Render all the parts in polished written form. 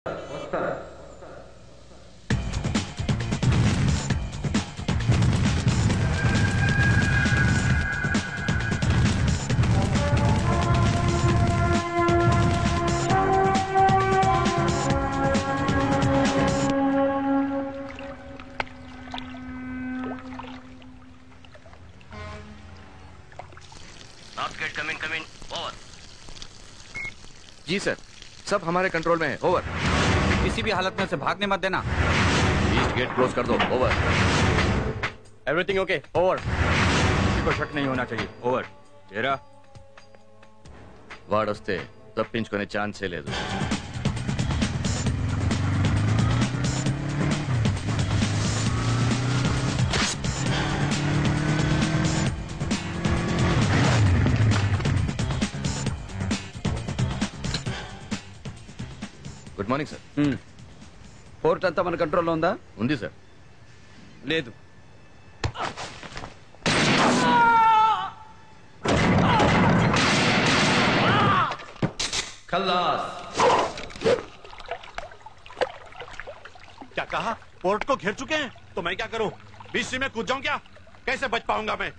जी sir, सब हमारे control में है। ओवर। किसी भी हालत में से भागने मत देना। ईस्ट गेट क्लोज कर दो। ओवर। Everything okay? ओवर। किसी को शक नहीं होना चाहिए। ओवर। तेरा వాడొస్తే తప్పించుకునే ఛాన్సే లేదు. Good morning sir. ఫోర్ట్ అంతా మన కంట్రోల్లో ఉందా? ఉంది సార్. లేదు. खल्लास। क्या कहा? पोर्ट को घेर चुके हैं तो मैं क्या करूं? बीच में कूद जाऊं क्या? कैसे बच पाऊंगा मैं?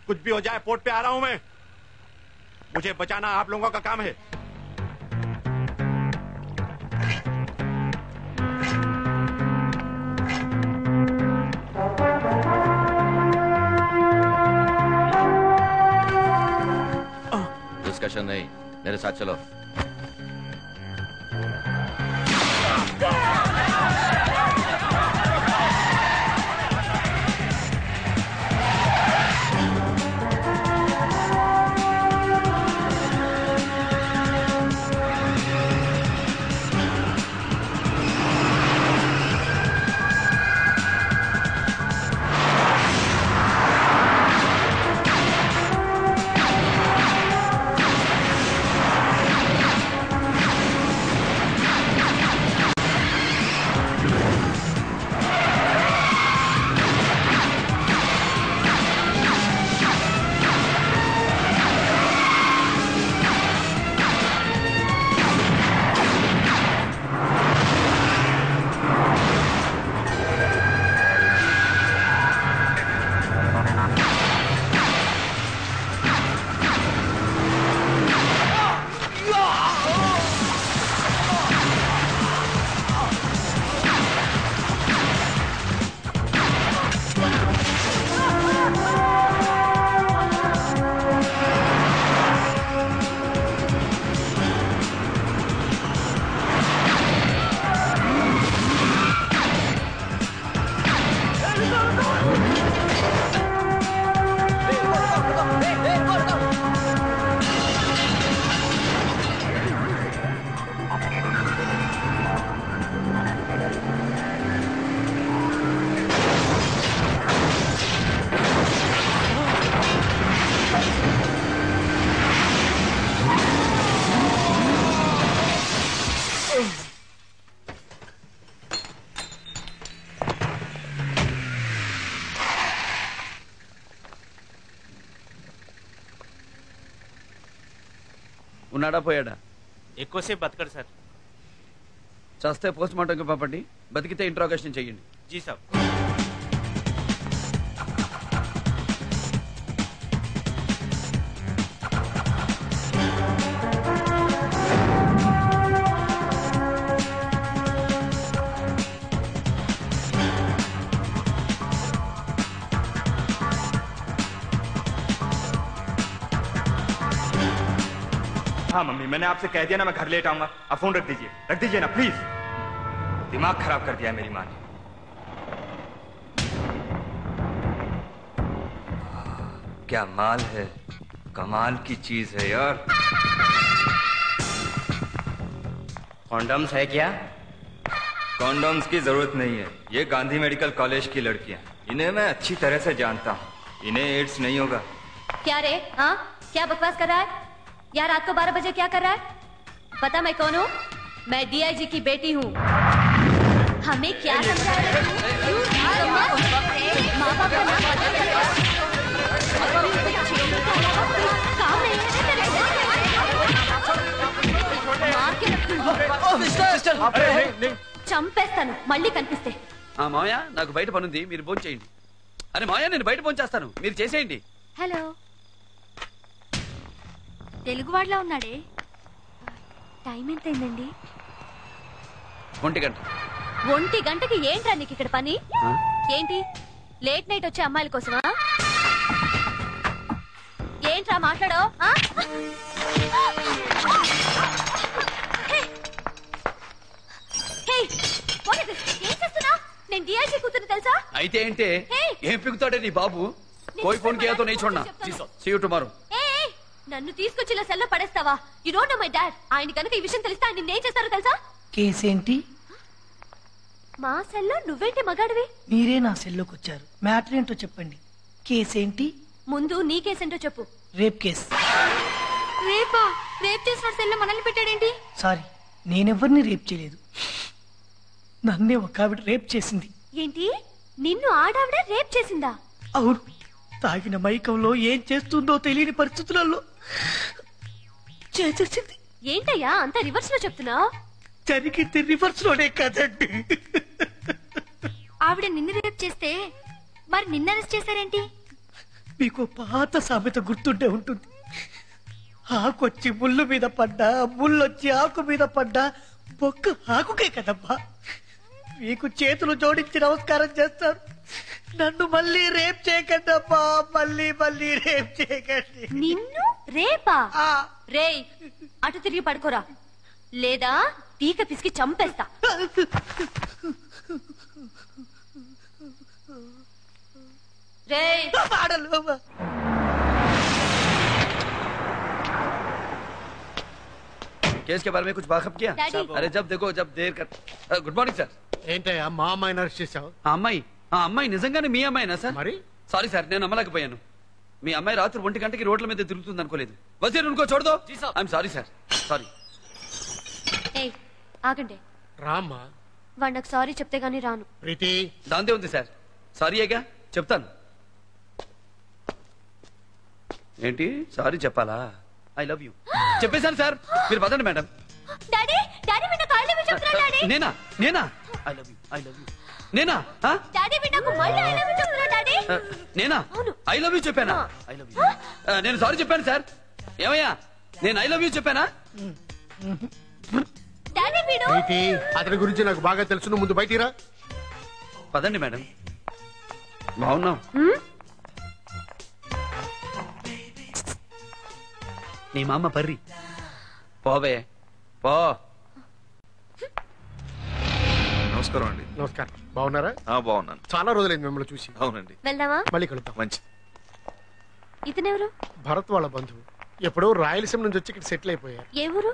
कुछ भी हो जाए पोर्ट पे आ रहा हूं मैं। मुझे बचाना आप लोगों का काम है। डिस्कशन नहीं, मेरे साथ चलो. ఉన్నాడా పోయాడా? ఎక్కువసేపు బతకడు సార్. చస్తే పోస్ట్ మార్టంకి పంపండి, బతికితే ఇంట్రాగేషన్ చెయ్యండి. జీ సాబ్. हाँ मम्मी, मैंने आपसे कह दिया ना मैं घर लेट आऊंगा. आप फोन रख दीजिए ना प्लीज. दिमाग खराब कर दिया मेरी माँ ने. क्या माल है, कमाल की चीज है यार. कॉन्डम्स है क्या? कॉन्डोम्स की जरूरत नहीं है. ये गांधी मेडिकल कॉलेज की लड़कियां, इन्हें मैं अच्छी तरह से जानता हूँ. इन्हें एड्स नहीं होगा. क्या रे? हाँ, क्या बकवास कर रहा है यार? रात को 12 बजे क्या कर रहा है? पता मैं कौन हूँ? मैं डीआईजी की बेटी हूँ. हमें क्या समझा रहे माँ बाप का नाम काम नहीं है. मार के रखूंगी. చంపేస్తాను మళ్ళీ కనిపిస్తే. మావయ్య నాకు బయట పనుంది, మీరు భోజనం చేయండి. అరే మావయ్య నేను బయట భోజనం చేస్తాను, మీరు చేసేయండి. హలో, తెలుగు వాడిలా ఉన్నాడే. టైం ఎంతైందండి? 1 గంట. 1 గంటకి ఏంట్రా నీకు ఇక్కడ పని? ఏంటి లేట్ నైట్ వచ్చే అమ్మాయిల కోసమా? ఏంట్రా మాట్లాడో? ఏం చేస్తున్నా? నేను డిఐజీ కూతురు తెలుసా? అయితే ఏంటే ఏం పిగుతాడే నీ బాబు? కోయి ఫోన్ కేతో నీ చూడనా. See you tomorrow. నన్ను తీసుకొచ్చి ఇలా సెల్లో పడేస్తావా? You don't know my dad. ఆయన కనుక ఈ విషయం తెలిస్తే ఆయన నిన్నేం చేస్తారో తెలుసా? కేసేంటి? మా సెల్లో నువ్వేంటి మగాడివి? మీరే నా సెల్లోకి వచ్చారు, మ్యాటర్ ఏంటో చెప్పండి. కేసేంటి? ముందు నీ కేసేంటో చెప్పు. Rape case. రేపా? రేప్ చేసిన సెల్లో మనల్ని పెట్టాడేంటి? సారీ, నేనెవరిని రేప్ చేయలేదు. నన్నే ఒక ఆవిడ రేప్ చేసింది. ఏంటి? నిన్ను ఆడావిడ రేప్ చేసిందా? అవును, తాగిన మైకంలో ఏం చేస్తుందో తెలియని పరిస్థితులలో చేసేసింది. ఏంటయ్యా అంత రివర్స్ లో చెప్తున్నా? జరిగింది రివర్స్ లోనే కదండి. ఆవిడ నిన్ను రేప్ చేస్తే మరి నిన్ను అరెస్ట్ చేశారేంటి? మీకు పాత సామెత గుర్తుండే ఉంటుంది. ఆకొచ్చి ముళ్ళు మీద పడ్డా, ముళ్ళొచ్చి ఆకు మీద పడ్డా బొక్క ఆకుకే కదమ్మా. మీకు చేతులు జోడించి నమస్కారం చేస్తారు. నన్ను మళ్ళీ రేప్ చేయకండి అమ్మా, మళ్ళీ మళ్ళీ రేప్ చేయకండి. నిన్ను రేపా? రేయ్ అటు తిరిగి పడుకోరా, లేదా తీక పిసికి చంపేస్తా. రేయ్ केस के बारे में कुछ वाकफ किया? Daddy. अरे जब देखो जब देर कर. Good morning sir. ఏంటయ్యా మా అమ్మాయిని అరెస్ట్ చేశావు? ఆ అమ్మాయి నిజంగానే మీ అమ్మాయినా సార్? మరి సారీ సార్, నేను నమ్మలేకపోయాను. మీ అమ్మాయి రాత్రి 1 గంటకి రోడ్ల మీద తిరుగుతుంది అనుకోలేదు. వజీర్ ఉनको छोड़ दो. I'm sorry sir, sorry. ఏయ్ ఆగండి. రామ్మా. వాడు నాకు సారీ చెప్తే గానీ రాను. ప్రీతి. దాంతే ఉంది సార్, సారీ ఏగా చెప్తాను. ఏంటి సారీ చెప్పాలా? ఐ లవ్ యూ చెప్పేశాను సార్, మీరు పదండి మేడం. డాడీ డాడీ మీ నాకు ఐ లవ్ యూ చెప్తున్నాడు. డాడీ నేనా ఐ లవ్ యూ నేనా? డాడీ మీ నాకు మళ్ళీ ఐ లవ్ యూ చెప్తున్నాడు. డాడీ నేనా ఐ లవ్ యూ చెప్పానా? ఐ లవ్ యూ నేను సారీ చెప్పాను సార్. ఏమయ్యా నేను ఐ లవ్ యూ చెప్పానా? డాడీ వీడు. ప్రీతి, అతని గురించి నాకు బాగా తెలుసు, నువ్వు ముందు బయటికి రా. పదండి మేడం. బాగున్నావు? నీ మామ పర్రి పోవే పో. నమస్కారం అండి. నమస్కారం. బాగున్నారా? బాగున్నాను. చాలా రోజులైంది మిమ్మల్ని చూసి. అవునండి. వెళ్దామా? మళ్ళీ కలుద్దాం. మంచి. ఇతనెవరు? భరత్ వాళ్ళ బంధువు. ఎప్పుడో రాయలసీమ నుంచి వచ్చి ఇక్కడ సెటిల్ అయిపోయారు. ఏ ఊరు?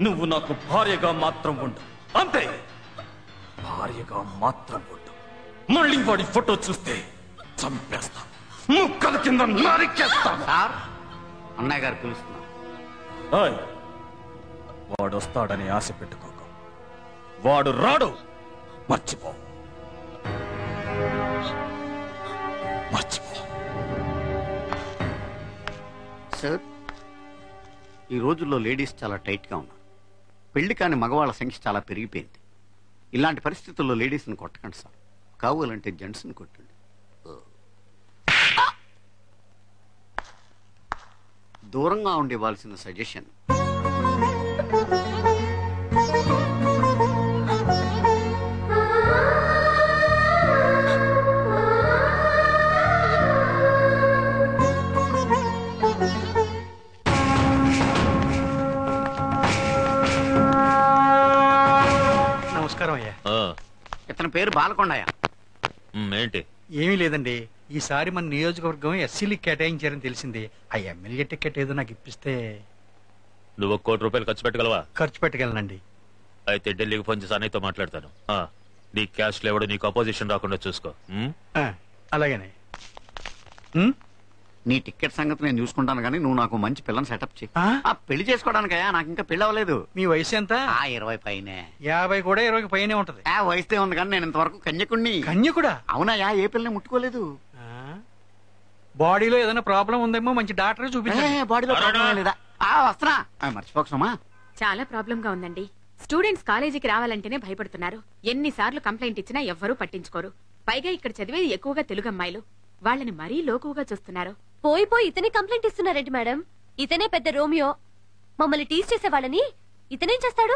నువ్వు నాకు భార్యగా మాత్రం ఉండు, అంతే. భార్యగా మాత్రం ఉండు. మళ్ళీ వాడి ఫోటో చూస్తే చంపేస్తా, ముక్కల కింద నరికేస్తా. అన్నయ్య గారు పిలుస్తున్నారు. వాడు వస్తాడని ఆశ పెట్టుకోకు, వాడు రాడు. మర్చిపో. సార్, ఈ రోజుల్లో లేడీస్ చాలా టైట్గా ఉన్నారు. పెళ్లి కాని మగవాళ్ళ సంఖ్య చాలా పెరిగిపోయింది. ఇలాంటి పరిస్థితుల్లో లేడీస్ని కొట్టకండి సార్, కావాలంటే జెంట్స్ని కొట్టండి. దూరంగా ఉండివ్వాల్సిన సజెషన్. నమస్కారం అయ్యా. ఇతని పేరు బాలకొండయ్య. ఏంటి? ఏమీ లేదండి, ఈసారి మన నియోజకవర్గం ఎస్సీలకి కేటాయించారని తెలిసింది. ఆ ఎమ్మెల్యే టికెట్ ఏదో నాకు ఇప్పిస్తే. నువ్వు ₹1 కోటి ఖర్చు పెట్టగలవా? ఖర్చు పెట్టగలనండి. అయితే ఢిల్లీకి ఫోన్ చేసి అన్నయ్యతో మాట్లాడతాను. నీ క్యాష్ లేవడు, నీకు అపోజిషన్ రాకుండా చూసుకో. అలాగనే. నీ టికెట్ సంగతి నేను చూసుకుంటాను కానీ నువ్వు నాకు మంచి పిల్లని సెటప్ చేయి. పెళ్లి చేసుకోవడానికయ్యా, నాకు ఇంకా పెళ్లి అవ్వలేదు. మీ వయసు ఎంత? 20 పైనే. 50 కూడా 20 పైనే ఉంటది. వయసుదే ఉంది కానీ నేను ఇంతవరకు కన్యకుణ్ణి. కన్యకుడా? అవునయ్యా, ఏ పిల్లని ముట్టుకోలేదు. బాడీలో ఏదైనా ప్రాబ్లం ఉందేమో మంచి డాక్టర్ చూపించండి. బాడీలో ప్రాబ్లం లేదా? వస్తున్నా, మర్చిపోకసమా. చాలా ప్రాబ్లం గా ఉందండి. స్టూడెంట్స్ కాలేజీకి రావాలంటేనే భయపడుతున్నారు. ఎన్నిసార్లు కంప్లైంట్ ఇచ్చినా ఎవ్వరూ పట్టించుకోరు. పైగా ఇక్కడ చదివేది ఎక్కువగా తెలుగు అమ్మాయిలు. వాళ్ళని మరీ లోకువగా చూస్తున్నారు. పోయి పోయి ఇతనే కంప్లైంట్ ఇస్తున్నారేంటి మేడం? ఇతనే పెద్ద రోమియో. మమ్మల్ని టీజ్ చేసే వాళ్ళని ఇతనేం చేస్తాడు?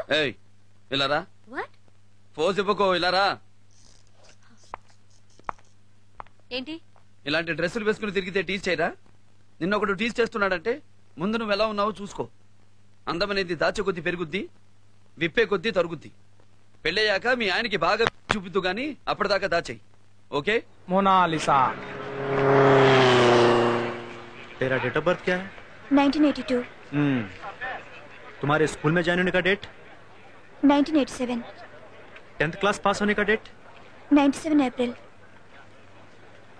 ఇలారా ఫోజ్ ఇవ్వకో. ఇలారా. ఏంటి ఇలాంటి డ్రెస్సులు వేసుకుని తిరిగితే టీజ్ చేయరా? నిన్న ఒకడు టీజ్ చేస్తున్నాడంటే ముందు నువ్వు ఎలా ఉన్నావో చూసుకో. అందమనేది దాచే కొద్దీ పెరుగుద్ది, విప్పే కొద్దీ తరుగుద్ది. పెళ్ళయ్యాక మీ ఆయనకి బాగా చూపిద్దు గాని అప్పటిదాకా దాచేయి. ఓకే? मोनालिसा। तेरा डेट ऑफ बर्थ क्या है? 1982। तुम्हारे स्कूल में ज्वाइन होने का डेट? 1987। 10th क्लास पास होने का डेट? 97 अप्रैल।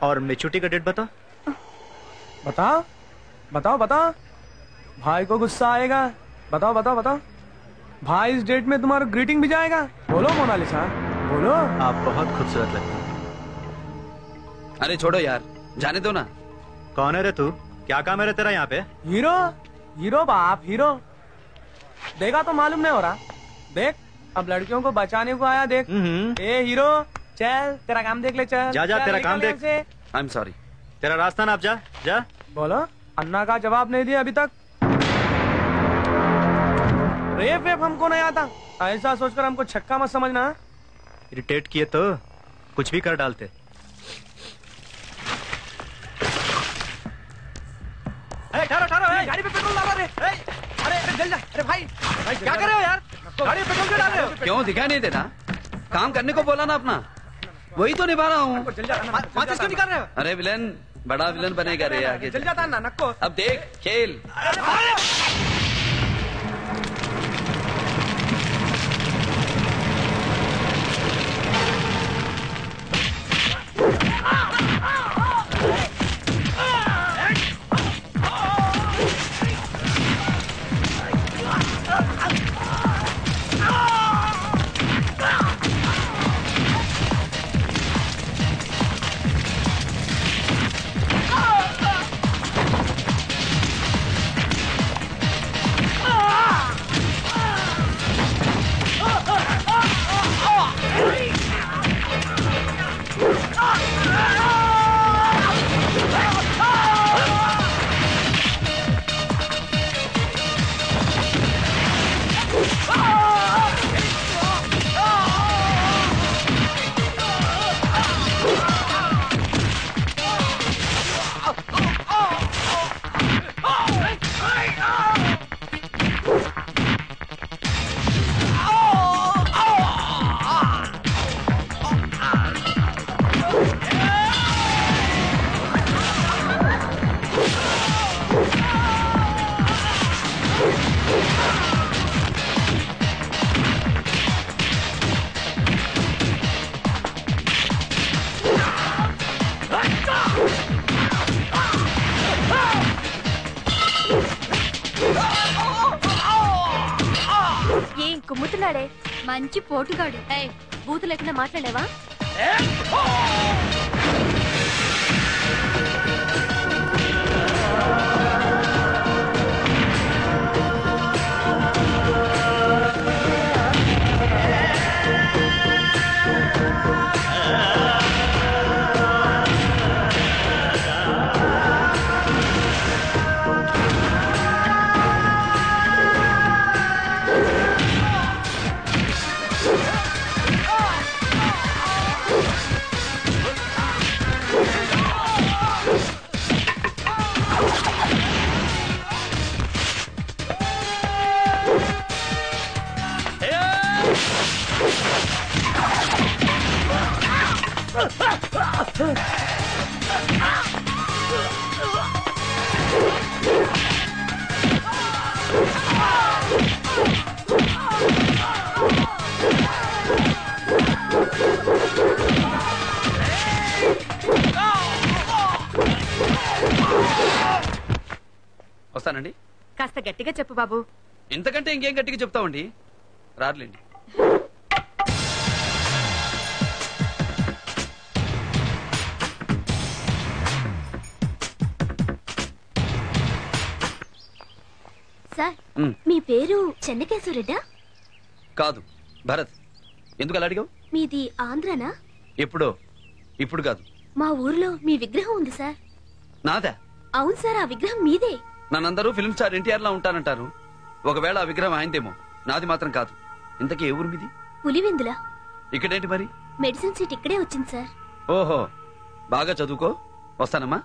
और मेच्योरिटी का डेट बता। बताओ बताओ बताओ, भाई को गुस्सा आएगा। बताओ बताओ बताओ, भाई इस डेट में तुम्हारा ग्रीटिंग भी जाएगा। बोलो मोनालिसा, बोलो। आप बहुत खूबसूरत लगते हैं। अरे छोड़ो यार, जाने दो ना। कौन है रे तू? क्या काम है रे तेरा यहाँ पे? हीरो हीरो बाप हीरो। देखा तो मालूम नहीं हो रहा। देख अब लड़कियों को बचाने को आया। देख ए हीरो, चल तेरा काम देख ले। चल जा जा, तेरा काम देख। I am sorry. तेरा रास्ता ना, अब जा जा। बोलो। अन्ना का जवाब नहीं दिया अभी तक। रेप वेप हमको नहीं आता, ऐसा सोचकर हमको छक्का मत समझना। इरिटेट किए तो कुछ भी कर डालते। ठहरो ठहरो, गाड़ी पे पेट्रोल डालो रे। अरे जल जा। अरे भाई क्या कर रहे हो यार? गाड़ी पे पेट्रोल क्यों डाल रहे हो? क्यों दिखाई नहीं देता? काम करने को बोला ना अपना, वही तो निभा रहा हूँ। माचिस क्यों निकाल रहे हो? अरे विलन, बड़ा विलन बनेगा रे आगे। जल जाता ना नक्को। अब देख खेल। ఏం కుమ్ముతున్నాడే మంచి పోటుగాడు. బూతు లేకుండా మాట్లాడేవా? వస్తానండి. కాస్త గట్టిగా చెప్పు బాబు. ఇంతకంటే ఇంకేం గట్టిగా చెప్తామండి. రారులేండి. సార్ మీ పేరు చెన్నకేశ్వరెడ్డా? కాదు, భరత్. ఎందుకు అలా అడిగావు? మీది ఆంధ్రనా? ఎప్పుడో, ఇప్పుడు కాదు. మా ఊర్లో మీ విగ్రహం ఉంది సార్. నాదా? అవును సార్, ఆ విగ్రహం మీదే. నన్నందరూ ఫిల్మ్ స్టార్ ఎన్టీఆర్ లా ఉంటానంటారు. ఒకవేళ ఆ విగ్రహం ఆయనదేమో, నాది మాత్రం కాదు. ఇంతకీ ఏ ఊరు మీది? పులివెందులా. ఇక్కడేంటి మరి? మెడిసిన్ సీట్ ఇక్కడే వచ్చింది సార్. ఓహో, బాగా చదువుకో. వస్తానమ్మా.